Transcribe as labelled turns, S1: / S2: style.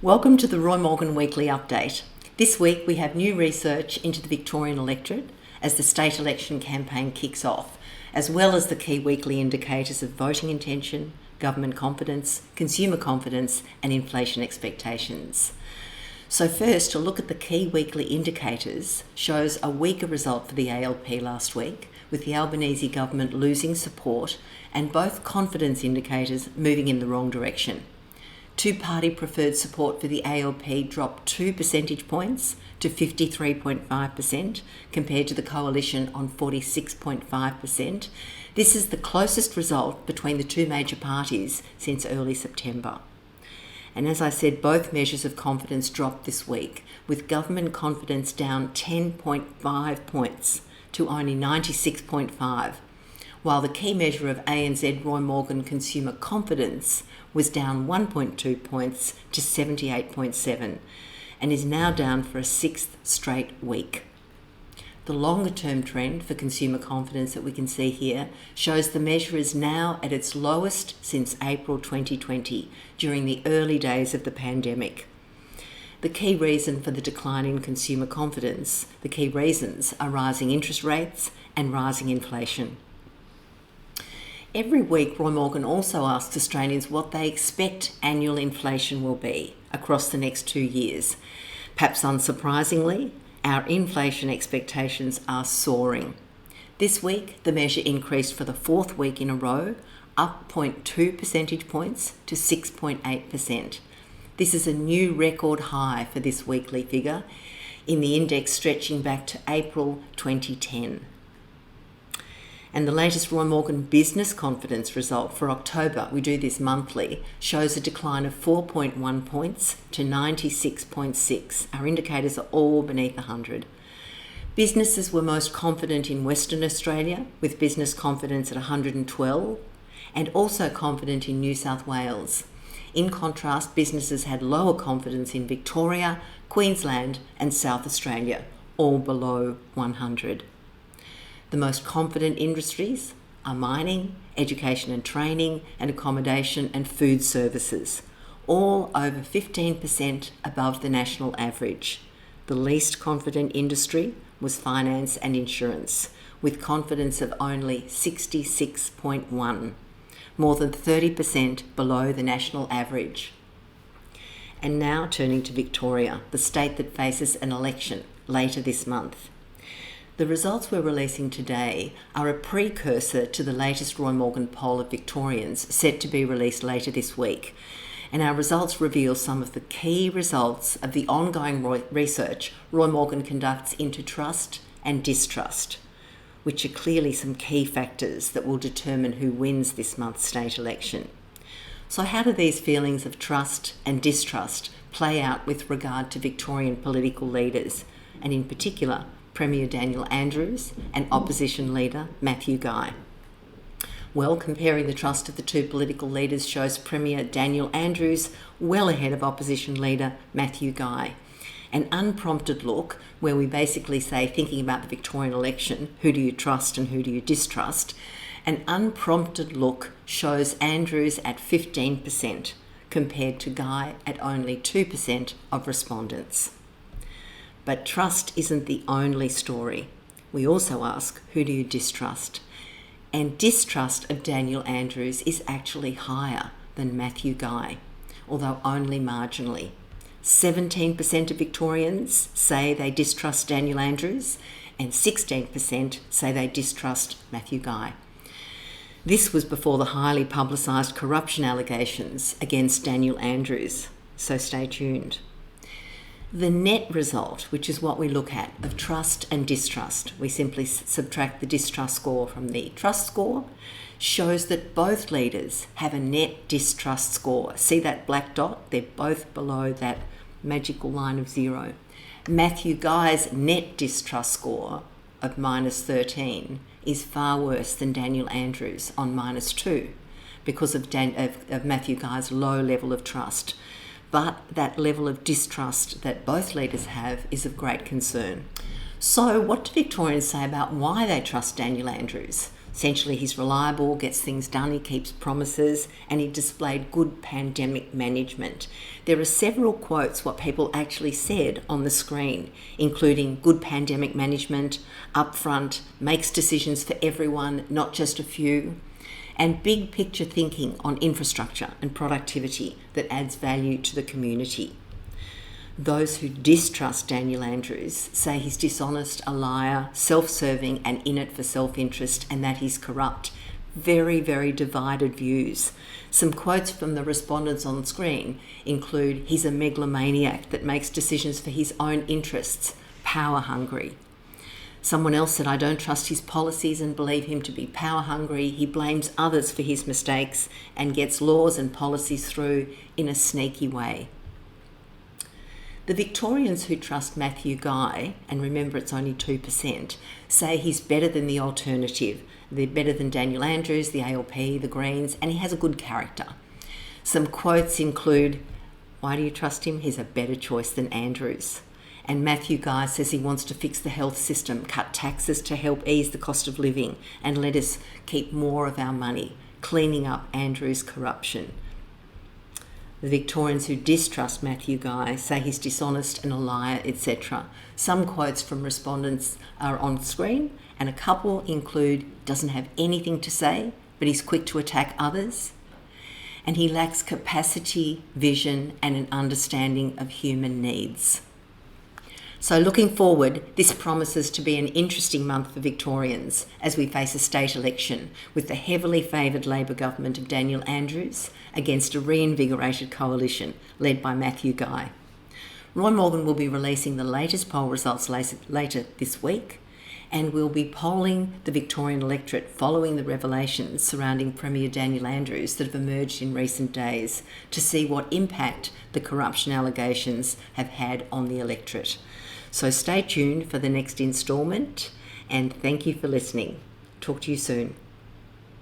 S1: Welcome to the Morgan Weekly Update. This week we have new research into the Victorian electorate as the state election campaign kicks off, as well as the key weekly indicators of voting intention, government confidence, consumer confidence and inflation expectations. So first, a look at the key weekly indicators shows a weaker result for the ALP last week, with the Albanese government losing support and both confidence indicators moving in the wrong direction. Two-party preferred support for the ALP dropped 2 percentage points to 53.5% compared to the coalition on 46.5%. This is the closest result between the two major parties since early September. And as I said, both measures of confidence dropped this week, with government confidence down 10.5 points to only 96.5, while the key measure of ANZ Roy Morgan consumer confidence was down 1.2 points to 78.7 and is now down for a sixth straight week. The longer-term trend for consumer confidence that we can see here shows the measure is now at its lowest since April 2020, during the early days of the pandemic. The key reason for the decline in consumer confidence, the key reasons are rising interest rates and rising inflation. Every week, Roy Morgan also asks Australians what they expect annual inflation will be across the next 2 years. Perhaps unsurprisingly, our inflation expectations are soaring. This week, the measure increased for the fourth week in a row, up 0.2 percentage points to 6.8%. This is a new record high for this weekly figure, in the index stretching back to April 2010. And the latest Roy Morgan business confidence result for October, we do this monthly, shows a decline of 4.1 points to 96.6. Our indicators are all beneath 100. Businesses were most confident in Western Australia, with business confidence at 112, and also confident in New South Wales. In contrast, businesses had lower confidence in Victoria, Queensland and South Australia, all below 100. The most confident industries are mining, education and training, and accommodation and food services, all over 15% above the national average. The least confident industry was finance and insurance, with confidence of only 66.1, more than 30% below the national average. And now turning to Victoria, the state that faces an election later this month. The results we're releasing today are a precursor to the latest Roy Morgan poll of Victorians, set to be released later this week. And our results reveal some of the key results of the ongoing research Roy Morgan conducts into trust and distrust, which are clearly some key factors that will determine who wins this month's state election. So how do these feelings of trust and distrust play out with regard to Victorian political leaders, and in particular, Premier Daniel Andrews and Opposition Leader Matthew Guy? Well, comparing the trust of the two political leaders shows Premier Daniel Andrews well ahead of Opposition Leader Matthew Guy. An unprompted look, where we basically say, thinking about the Victorian election, who do you trust and who do you distrust? An unprompted look shows Andrews at 15% compared to Guy at only 2% of respondents. But trust isn't the only story. We also ask, who do you distrust? And distrust of Daniel Andrews is actually higher than Matthew Guy, although only marginally. 17% of Victorians say they distrust Daniel Andrews, and 16% say they distrust Matthew Guy. This was before the highly publicised corruption allegations against Daniel Andrews, so stay tuned. The net result, which is what we look at, of trust and distrust, we simply subtract the distrust score from the trust score, shows that both leaders have a net distrust score. See that black dot? They're both below that magical line of 0. Matthew Guy's net distrust score of -13 is far worse than Daniel Andrews on -2 because of Matthew Guy's low level of trust. But that level of distrust that both leaders have is of great concern. So what do Victorians say about why they trust Daniel Andrews? Essentially, he's reliable, gets things done, he keeps promises, and he displayed good pandemic management. There are several quotes what people actually said on the screen, including good pandemic management, upfront, makes decisions for everyone, not just a few, and big picture thinking on infrastructure and productivity that adds value to the community. Those who distrust Daniel Andrews say he's dishonest, a liar, self-serving and in it for self-interest, and that he's corrupt. Very, very divided views. Some quotes from the respondents on screen include, he's a megalomaniac that makes decisions for his own interests, power hungry. Someone else said, I don't trust his policies and believe him to be power hungry. He blames others for his mistakes and gets laws and policies through in a sneaky way. The Victorians who trust Matthew Guy, and remember it's only 2%, say he's better than the alternative. They're better than Daniel Andrews, the ALP, the Greens, and he has a good character. Some quotes include, why do you trust him? He's a better choice than Andrews. And Matthew Guy says he wants to fix the health system, cut taxes to help ease the cost of living, and let us keep more of our money, cleaning up Andrews' corruption. The Victorians who distrust Matthew Guy say he's dishonest and a liar, etc. Some quotes from respondents are on screen, and a couple include, doesn't have anything to say, but he's quick to attack others, and he lacks capacity, vision, and an understanding of human needs. So looking forward, this promises to be an interesting month for Victorians as we face a state election with the heavily favoured Labor government of Daniel Andrews against a reinvigorated coalition led by Matthew Guy. Roy Morgan will be releasing the latest poll results later this week, and we'll be polling the Victorian electorate following the revelations surrounding Premier Daniel Andrews that have emerged in recent days to see what impact the corruption allegations have had on the electorate. So stay tuned for the next instalment, and thank you for listening. Talk to you soon.